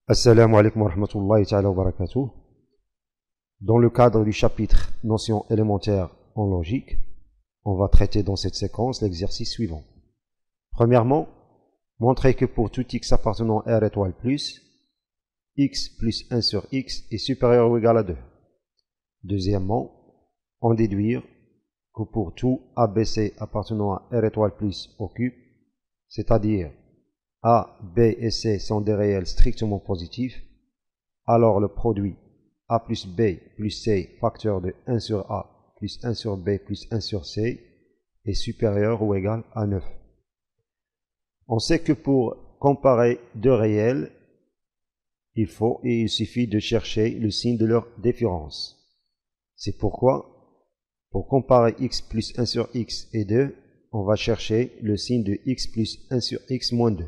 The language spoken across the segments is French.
Assalamu alaikum wa rahmatullahi ta'ala wa barakatuh. Dans le cadre du chapitre Notions élémentaires en logique, on va traiter dans cette séquence l'exercice suivant. Premièrement, montrer que pour tout x appartenant à R étoile plus, x plus 1 sur x est supérieur ou égal à 2. Deuxièmement, en déduire que pour tout ABC appartenant à R étoile plus au cube, c'est-à-dire A, B et C sont des réels strictement positifs, alors le produit A plus B plus C facteur de 1 sur A plus 1 sur B plus 1 sur C est supérieur ou égal à 9. On sait que pour comparer deux réels, il suffit de chercher le signe de leur différence. C'est pourquoi, pour comparer x plus 1 sur x et 2, on va chercher le signe de x plus 1 sur x moins 2.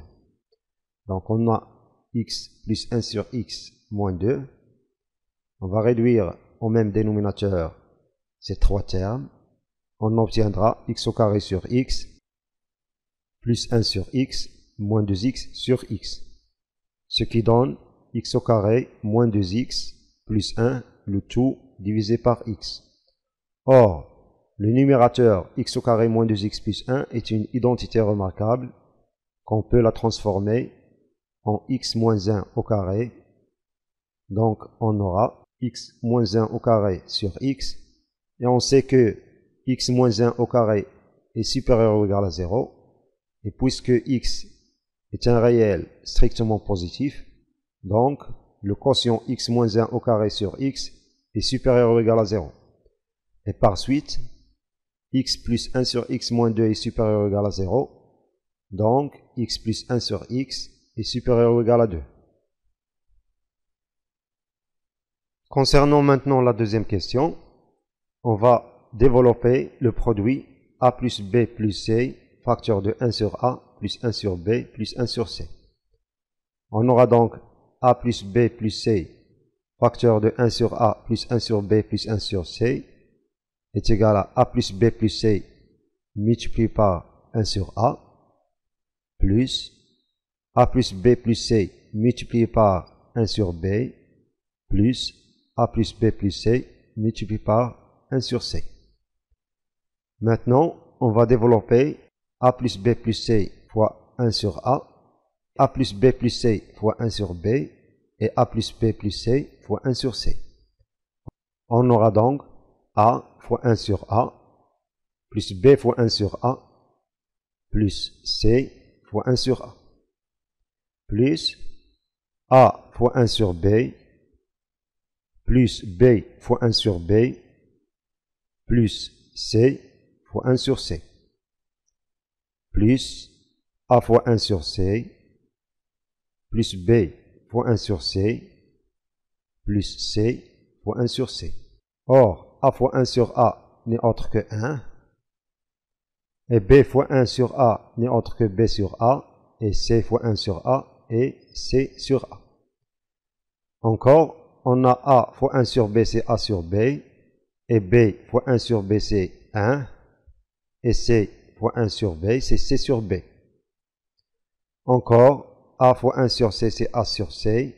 Donc on a x plus 1 sur x moins 2. On va réduire au même dénominateur ces trois termes. On obtiendra x au carré sur x plus 1 sur x moins 2x sur x. Ce qui donne x au carré moins 2x plus 1, le tout divisé par x. Or, le numérateur x au carré moins 2x plus 1 est une identité remarquable qu'on peut la transformer en x moins 1 au carré. Donc on aura x moins 1 au carré sur x. Et on sait que x moins 1 au carré est supérieur ou égal à 0. Et puisque x est un réel strictement positif, donc le quotient x moins 1 au carré sur x est supérieur ou égal à 0. Et par suite, x plus 1 sur x moins 2 est supérieur ou égal à 0. Donc x plus 1 sur x est supérieur ou égal à 2. Concernant maintenant la deuxième question, on va développer le produit A plus B plus C, facteur de 1 sur A plus 1 sur B plus 1 sur C. On aura donc A plus B plus C, facteur de 1 sur A plus 1 sur B plus 1 sur C, est égal à A plus B plus C multiplié par 1 sur A, plus A plus B plus C multiplié par 1 sur B, plus A plus B plus C multiplié par 1 sur C. Maintenant, on va développer A plus B plus C fois 1 sur A plus B plus C fois 1 sur B, et A plus B plus C fois 1 sur C. On aura donc A fois 1 sur A, plus B fois 1 sur A, plus C fois 1 sur A, plus A fois 1 sur B, plus B fois 1 sur B, plus C fois 1 sur C, plus A fois 1 sur C, plus B fois 1 sur C, plus C fois 1 sur C. Or, A fois 1 sur A n'est autre que 1, et B fois 1 sur A n'est autre que B sur A, et C fois 1 sur A et C sur A. Encore, on a A fois 1 sur B, c'est A sur B, et B fois 1 sur B, c'est 1, et C fois 1 sur B, c'est C sur B. Encore, A fois 1 sur C, c'est A sur C,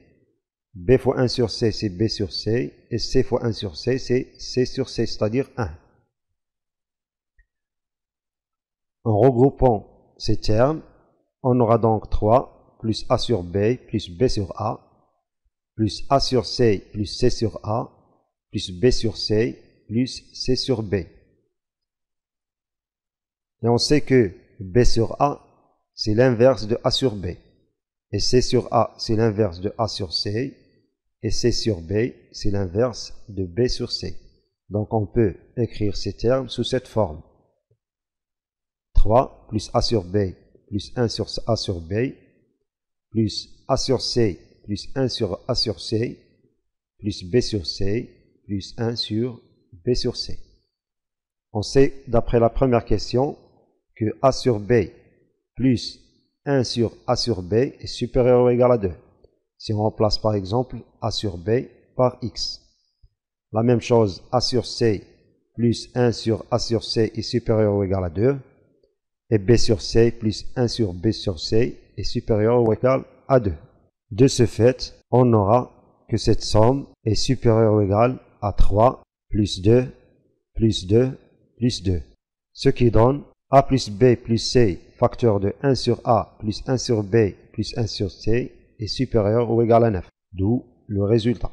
B fois 1 sur C, c'est B sur C, et C fois 1 sur C, c'est C sur C, c'est-à-dire 1. En regroupant ces termes, on aura donc 3 plus A sur B plus B sur A, plus A sur C plus C sur A, plus B sur C plus C sur B. Et on sait que B sur A, c'est l'inverse de A sur B. Et C sur A, c'est l'inverse de A sur C. Et C sur B, c'est l'inverse de B sur C. Donc on peut écrire ces termes sous cette forme. 3 plus A sur B plus 1 sur A sur B, plus A sur C plus 1 sur A sur C, plus B sur C, plus 1 sur B sur C. On sait, d'après la première question, que A sur B plus 1 sur A sur B est supérieur ou égal à 2. Si on remplace par exemple A sur B par X. La même chose, A sur C plus 1 sur A sur C est supérieur ou égal à 2. Et B sur C plus 1 sur B sur C est supérieur ou égal à 2. De ce fait, on aura que cette somme est supérieure ou égale à 3 plus 2 plus 2 plus 2. Ce qui donne a plus b plus c facteur de 1 sur a plus 1 sur b plus 1 sur c est supérieur ou égal à 9. D'où le résultat.